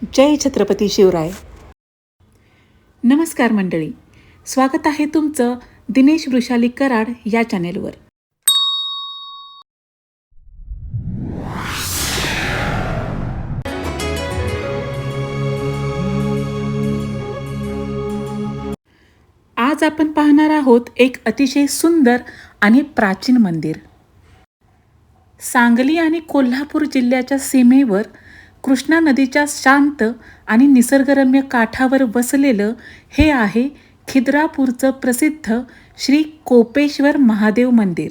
जय छत्रपती शिवराय. नमस्कार मंडळी, स्वागत आहे तुमचं दिनेश वृषाली कराड या चॅनेलवर. आज आपण पाहणार आहोत एक अतिशय सुंदर आणि प्राचीन मंदिर. सांगली आणि कोल्हापूर जिल्ह्याच्या सीमेवर कृष्णा नदीच्या शांत आणि निसर्गरम्य काठावर वसलेलं हे आहे खिद्रापूरचं प्रसिद्ध श्री कोपेश्वर महादेव मंदिर.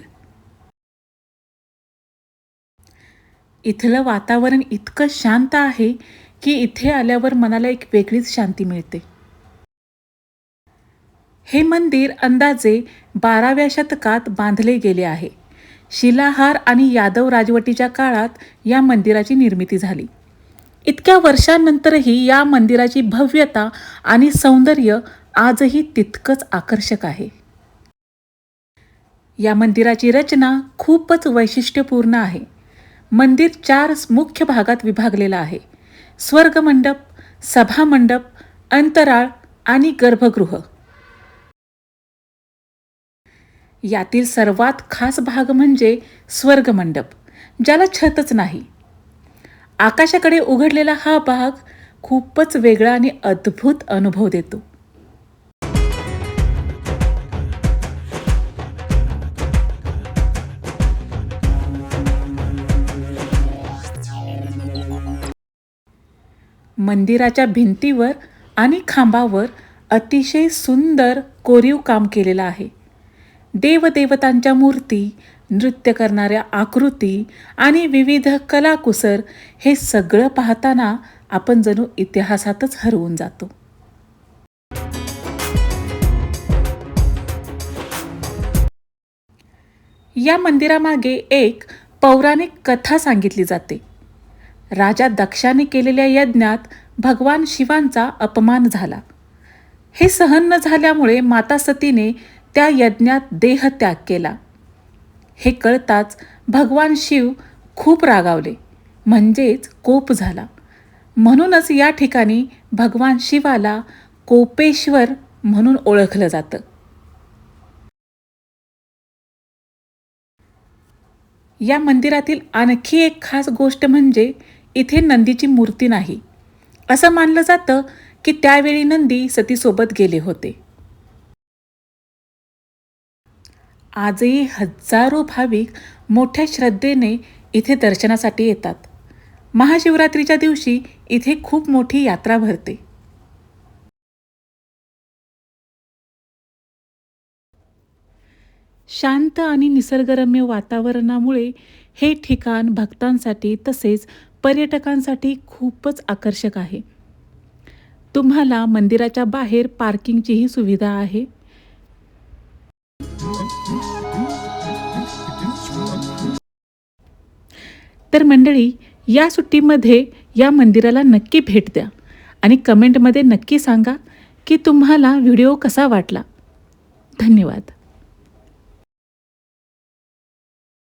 इथलं वातावरण इतकं शांत आहे की इथे आल्यावर मनाला एक वेगळीच शांती मिळते. हे मंदिर अंदाजे 12व्या शतकात बांधले गेले आहे. शिलाहार आणि यादव राजवटीच्या काळात या मंदिराची निर्मिती झाली. इतक्या वर्षांनंतरही या मंदिराची भव्यता आणि सौंदर्य आजही तितकंच आकर्षक आहे. या मंदिराची रचना खूपच वैशिष्ट्यपूर्ण आहे. मंदिर 4 मुख्य भागात विभागलेलं आहे: स्वर्गमंडप, सभामंडप, अंतराळ आणि गर्भगृह. यातील सर्वात खास भाग म्हणजे स्वर्गमंडप, ज्याला छतच नाही. आकाशाकडे उघडलेला हा भाग खूपच वेगळा आणि अद्भुत अनुभव देतो. मंदिराच्या भिंतीवर आणि खांबावर अतिशय सुंदर कोरीव काम केलेलं आहे. देवदेवतांच्या मूर्ती, नृत्य करणाऱ्या आकृती आणि विविध कलाकुसर हे सगळं पाहताना आपण जणू इतिहासातच हरवून जातो. या मंदिरामागे एक पौराणिक कथा सांगितली जाते. राजा दक्षाने केलेल्या यज्ञात भगवान शिवांचा अपमान झाला. हे सहन न झाल्यामुळे माता सतीने त्या यज्ञात देहत्याग केला. हे कळताच भगवान शिव खूप रागावले, म्हणजेच कोप झाला. म्हणूनच या ठिकाणी भगवान शिवाला कोपेश्वर म्हणून ओळखलं जातं. या मंदिरातील आणखी एक खास गोष्ट म्हणजे इथे नंदीची मूर्ती नाही. असं मानलं जातं की त्यावेळी नंदी सतीसोबत गेले होते. आजही हजारो भाविक मोठ्या श्रद्धेने इथे दर्शनासाठी येतात. महाशिवरात्रीच्या दिवशी इथे खूप मोठी यात्रा भरते. शांत आणि निसर्गरम्य वातावरणामुळे हे ठिकाण भक्तांसाठी तसेच पर्यटकांसाठी खूपच आकर्षक आहे. तुम्हाला मंदिराच्या बाहेर पार्किंगचीही सुविधा आहे. तर मंडळी, या सुट्टीमध्ये या मंदिराला नक्की भेट द्या आणि कमेंटमध्ये नक्की सांगा की तुम्हाला व्हिडिओ कसा वाटला. धन्यवाद.